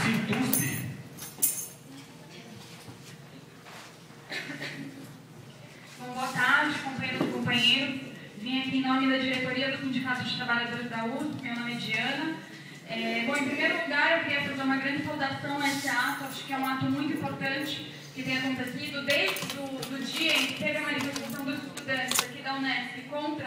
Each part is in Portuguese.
Sintuspe. Bom, boa tarde, companheiros e companheiros. Vim aqui em nome da diretoria do Sindicato de Trabalhadores da USP, meu nome é Diana. Bom, em primeiro lugar, eu queria fazer uma grande saudação a esse ato. Acho que é um ato muito importante que tem acontecido desde o dia em que teve a manifestação dos estudantes aqui da Unesp contra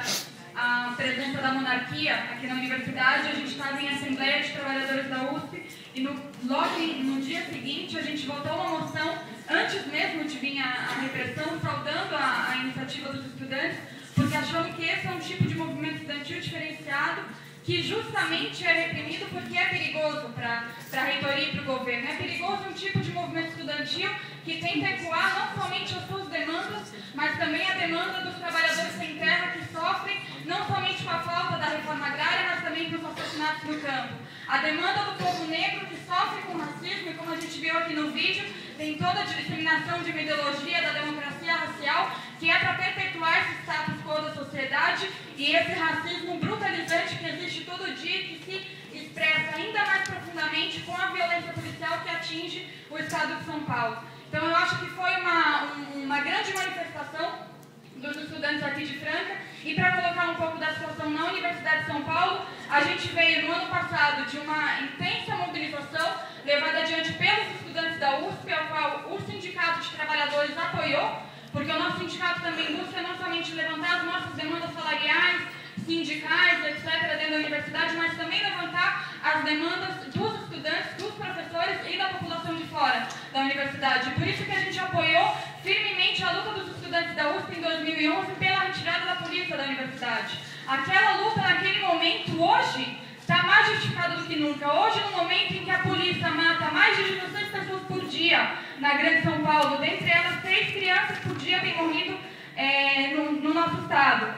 a presença da monarquia aqui na universidade. A gente estava em Assembleia de Trabalhadores da USP e logo no dia seguinte a gente votou uma moção, antes mesmo de vir a repressão, saudando a iniciativa dos estudantes, porque achamos que esse é um tipo de movimento estudantil diferenciado que justamente é reprimido porque é perigoso para a reitoria e para o governo. É perigoso um tipo de movimento estudantil que tenta ecoar não somente as suas demandas, mas também a demanda dos trabalhadores sem terra que sofrem não somente com a falta da reforma agrária, mas também com os assassinatos no campo. A demanda do povo negro que sofre com racismo, e como a gente viu aqui no vídeo, tem toda a discriminação de uma ideologia da democracia racial que é para perpetuar esse status quo da sociedade e esse racismo brutalizante que existe todo dia e que se expressa ainda mais profundamente com a violência policial que atinge o estado de São Paulo. Então eu acho que foi uma grande manifestação dos estudantes aqui de Franca. E para colocar um pouco da situação na Universidade de São Paulo, a gente veio no ano passado de uma intensa mobilização levada adiante pelos estudantes da USP, ao qual o Sindicato de Trabalhadores apoiou, porque o nosso sindicato também busca não somente levantar as nossas demandas salariais, sindicais, etc., dentro da universidade, mas também levantar as demandas dos estudantes, dos professores e da população de fora da universidade. Por isso que a gente apoiou firmemente a luta dos estudantes da USP em 2011 pela retirada da polícia da universidade. Aquela luta, naquele momento, hoje, está mais justificada do que nunca. Hoje, no momento em que a polícia mata mais de 16 pessoas por dia na Grande São Paulo, dentre elas 3 crianças por dia têm morrido no nosso estado.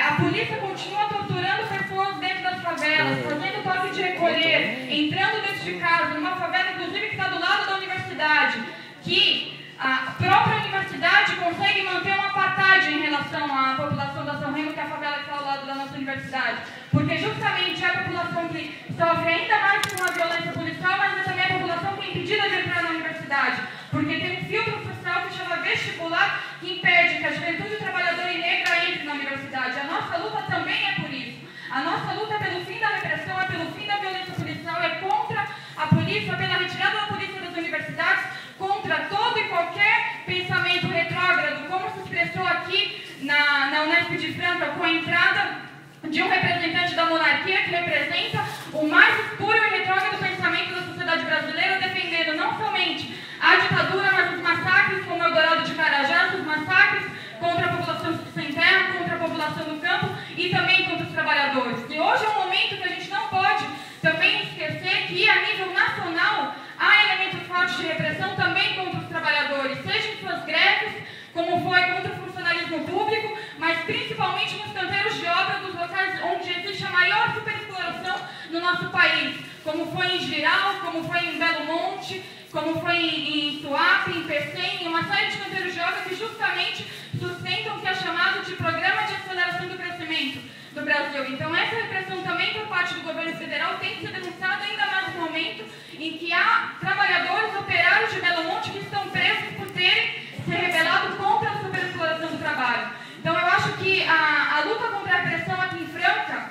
A polícia continua torturando pessoas dentro das favelas, fazendo toque de recolher, entrando dentro de casa, numa favela, inclusive, que está do lado da universidade, que a própria universidade consegue manter uma apartheid em relação à população da São Remo, que é a favela que está ao lado da nossa universidade. Porque justamente é a população que sofre ainda mais com a violência policial, mas é também a população que é impedida de entrar na universidade. Porque tem um filtro social que chama vestibular, que impede que a juventude trabalhadora e negra entre na universidade. A nossa luta também é por isso. A nossa luta é pelo fim da repressão, é pelo fim da violência policial, é contra a polícia, pela retirada da polícia das universidades, contra todo e qualquer pensamento retrógrado, como se expressou aqui na Unesp de Franca, com a entrada de um representante da monarquia que representa o mais puro e retrógrado pensamento da sociedade brasileira, defendendo não somente a ditadura, mas os massacres como Eldorado de Carajás, os massacres contra a população sem terra, contra a população do campo e também contra os trabalhadores. E hoje é um momento que a gente não pode também esquecer que, a nível nacional, há elementos fortes de repressão também contra os trabalhadores, seja em suas greves, como foi contra o funcionalismo público, mas principalmente nos canteiros de obra dos locais onde existe a maior superexploração no nosso país, como foi em Giral, como foi em Belo Monte, como foi em Suape, em Pecém, uma série de canteiros de obra que justamente sustentam o que é chamado de Programa de Aceleração do Crescimento do Brasil. Então essa repressão também por parte do governo federal tem que ser denunciada ainda mais no momento em que há trabalhadores operários de Belo Monte que estão presos por terem se rebelado contra a superexploração do trabalho. Então eu acho que a luta contra a repressão aqui em Franca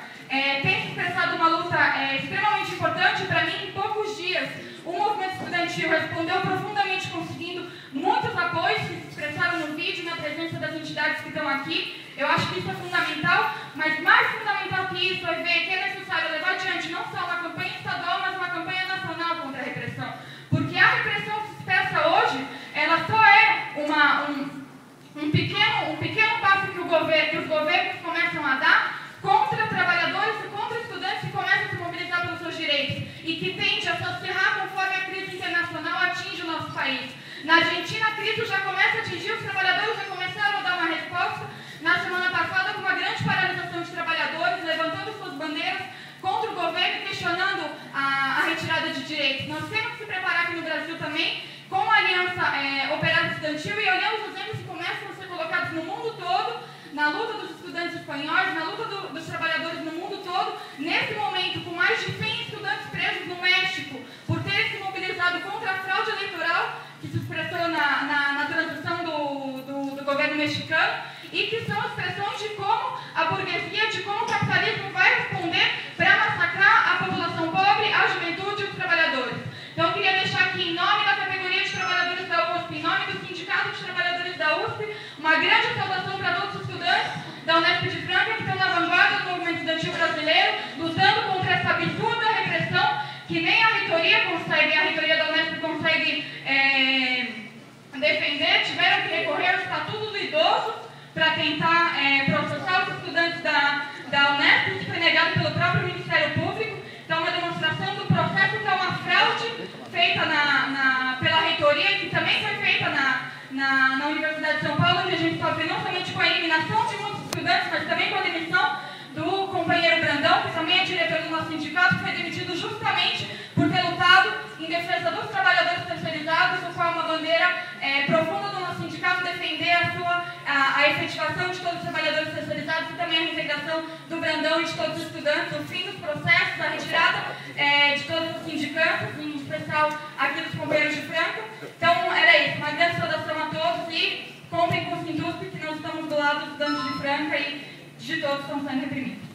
tem se expressado uma luta extremamente importante. Para mim, em poucos dias, o movimento estudantil respondeu profundamente, conseguindo muitos apoios que se expressaram no vídeo, na presença das entidades que estão aqui. Eu acho que isso é fundamental, mas mais fundamental que isso é ver que é necessário levar adiante não só uma campanha estadual, mas uma campanha nacional contra a repressão. Porque a repressão que se expressa hoje, ela só é um pequeno passo que os governos começam a dar contra trabalhadores e contra estudantes que começam a se mobilizar pelos seus direitos e que tende a se acirrar conforme a crise internacional atinge o nosso país. Na Argentina, a crise já começa a atingir, os trabalhadores já começaram a dar uma resposta na semana passada com uma grande paralisação de trabalhadores, levantando suas bandeiras contra o governo e questionando a retirada de direitos. Nós temos que se preparar aqui no Brasil também com a Aliança Operária Estudantil e olhando os exemplos que começam a ser colocados no mundo todo, na luta dos estudantes espanhóis, na luta dos trabalhadores no mundo todo, nesse momento, com mais de 100 estudantes presos no México, por terem se mobilizado mexicano, e que são expressões de como a burguesia, de como o capitalismo vai responder para massacrar a população pobre, a juventude e os trabalhadores. Então eu queria deixar aqui, em nome da categoria de trabalhadores da USP, em nome do Sindicato de Trabalhadores da USP, uma grande saudação para todos os estudantes da Unesp de Franca que estão na vanguarda do movimento estudantil brasileiro, lutando contra essa absurda repressão que nem a reitoria da Unesp consegue defender. Tiveram que recorrer ao Estatuto do Idoso para tentar processar os estudantes da Unesp, que foi negado pelo próprio Ministério Público. Então, uma demonstração do processo que é uma fraude feita pela reitoria, que também foi feita na Universidade de São Paulo, onde a gente sofre não somente com a eliminação de muitos estudantes, mas também com a demissão do companheiro Brandão, que também é diretor do nosso sindicato, que foi demitido justamente por ter lutado em defesa dos trabalhadores terceirizados, o qual é uma bandeira profunda do nosso sindicato, defender a efetivação de todos os trabalhadores terceirizados e também a reintegração do Brandão e de todos os estudantes, o fim dos processos, a retirada de todos os sindicatos, em especial aqui dos companheiros de Franca. Então, era isso. Uma grande saudação a todos e contem com o Sindusp, que nós estamos do lado dos estudantes de Franca e de todos que estão sendo reprimidos.